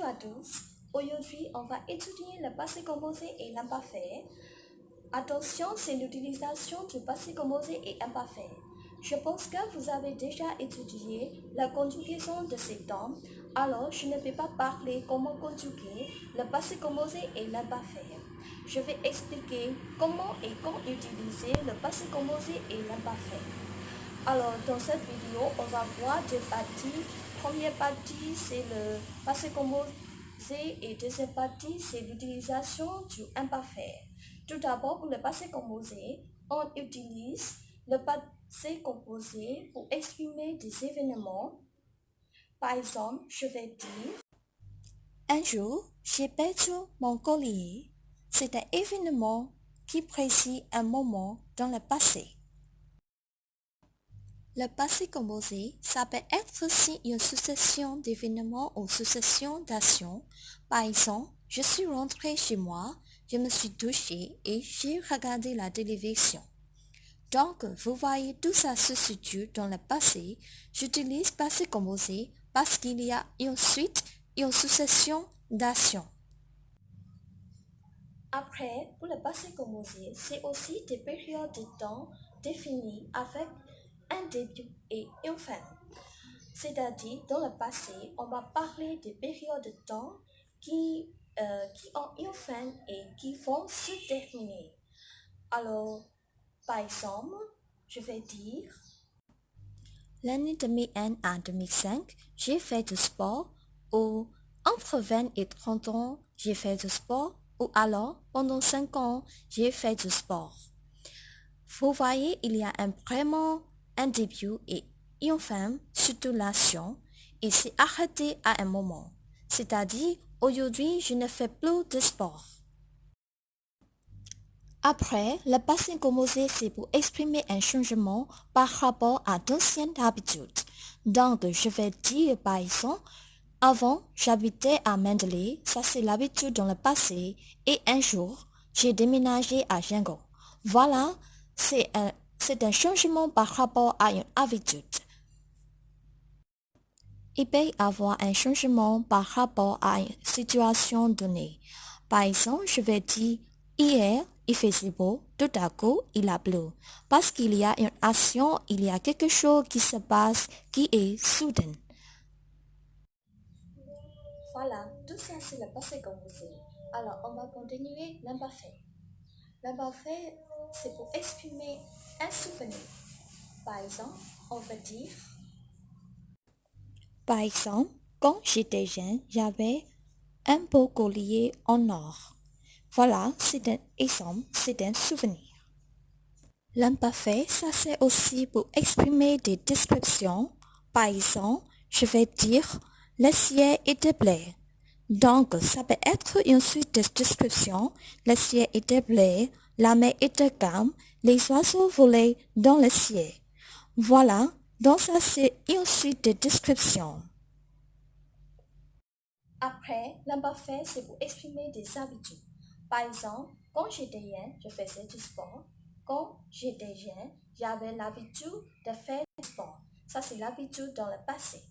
à tous, aujourd'hui on va étudier le passé composé et l'imparfait. Attention, c'est l'utilisation du passé composé et imparfait. Je pense que vous avez déjà étudié la conjugaison de ces temps, alors je ne vais pas parler comment conjuguer le passé composé et l'imparfait. Je vais expliquer comment et quand utiliser le passé composé et l'imparfait. Alors, dans cette vidéo, on va voir deux parties. Première partie, c'est le passé composé et deuxième partie, c'est l'utilisation du imparfait. Tout d'abord, pour le passé composé, on utilise le passé composé pour exprimer des événements. Par exemple, je vais dire un jour, j'ai perdu mon collier. C'est un événement qui précise un moment dans le passé. Le passé composé, ça peut être aussi une succession d'événements ou succession d'actions. Par exemple, je suis rentré chez moi, je me suis douché et j'ai regardé la télévision. Donc, vous voyez, tout ça se situe dans le passé. J'utilise passé composé parce qu'il y a une suite et une succession d'actions. après, pour le passé composé, c'est aussi des périodes de temps définies avec un début et une fin. C'est-à-dire, dans le passé, on va parler des périodes de temps qui ont une fin et qui vont se terminer. Alors, par exemple, je vais dire L'année 2001 à 2005, j'ai fait du sport, ou entre 20 et 30 ans, j'ai fait du sport, ou alors pendant 5 ans, j'ai fait du sport. Vous voyez, il y a vraiment un début et une fin, surtout l'action, et c'est arrêté à un moment. C'est-à-dire, aujourd'hui, je ne fais plus de sport. Après, le passé composé, c'est pour exprimer un changement par rapport à d'anciennes habitudes. Donc, je vais dire par exemple, avant, j'habitais à Mendeley, ça c'est l'habitude dans le passé, et un jour, j'ai déménagé à Yangon. Voilà, c'est un changement par rapport à une habitude. Il peut y avoir un changement par rapport à une situation donnée. Par exemple, je vais dire, hier, il faisait beau, tout à coup, il a plu. Parce qu'il y a une action, il y a quelque chose qui se passe qui est soudain. voilà, tout ça c'est le passé composé. Alors, on va continuer l'imparfait. L'imparfait, c'est pour exprimer un souvenir. Par exemple, on va dire Par exemple, quand j'étais jeune, j'avais un beau collier en or. Voilà, c'est un exemple, c'est un souvenir. L'imparfait, ça c'est aussi pour exprimer des descriptions. Par exemple, je vais dire, le ciel était bleu. Donc, ça peut être une suite de descriptions. Le ciel était bleu, la mer était calme, les oiseaux volaient dans le ciel. Voilà, donc ça c'est une suite de descriptions. après, l'imparfait, c'est pour exprimer des habitudes. Par exemple, quand j'étais jeune, je faisais du sport. Quand j'étais jeune, j'avais l'habitude de faire du sport. Ça, c'est l'habitude dans le passé.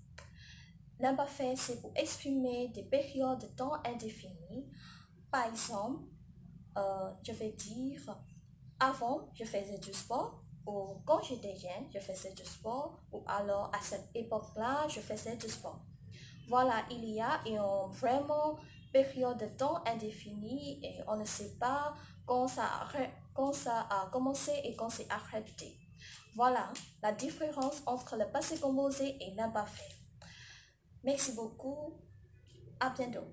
L'imparfait, c'est pour exprimer des périodes de temps indéfinies. Par exemple, je vais dire, avant, je faisais du sport. Ou quand j'étais jeune, je faisais du sport. Ou alors, à cette époque-là, je faisais du sport. Voilà, il y a une vraiment période de temps indéfinie et on ne sait pas quand ça a commencé et quand c'est arrêté. Voilà la différence entre le passé composé et l'imparfait. Merci beaucoup. À bientôt.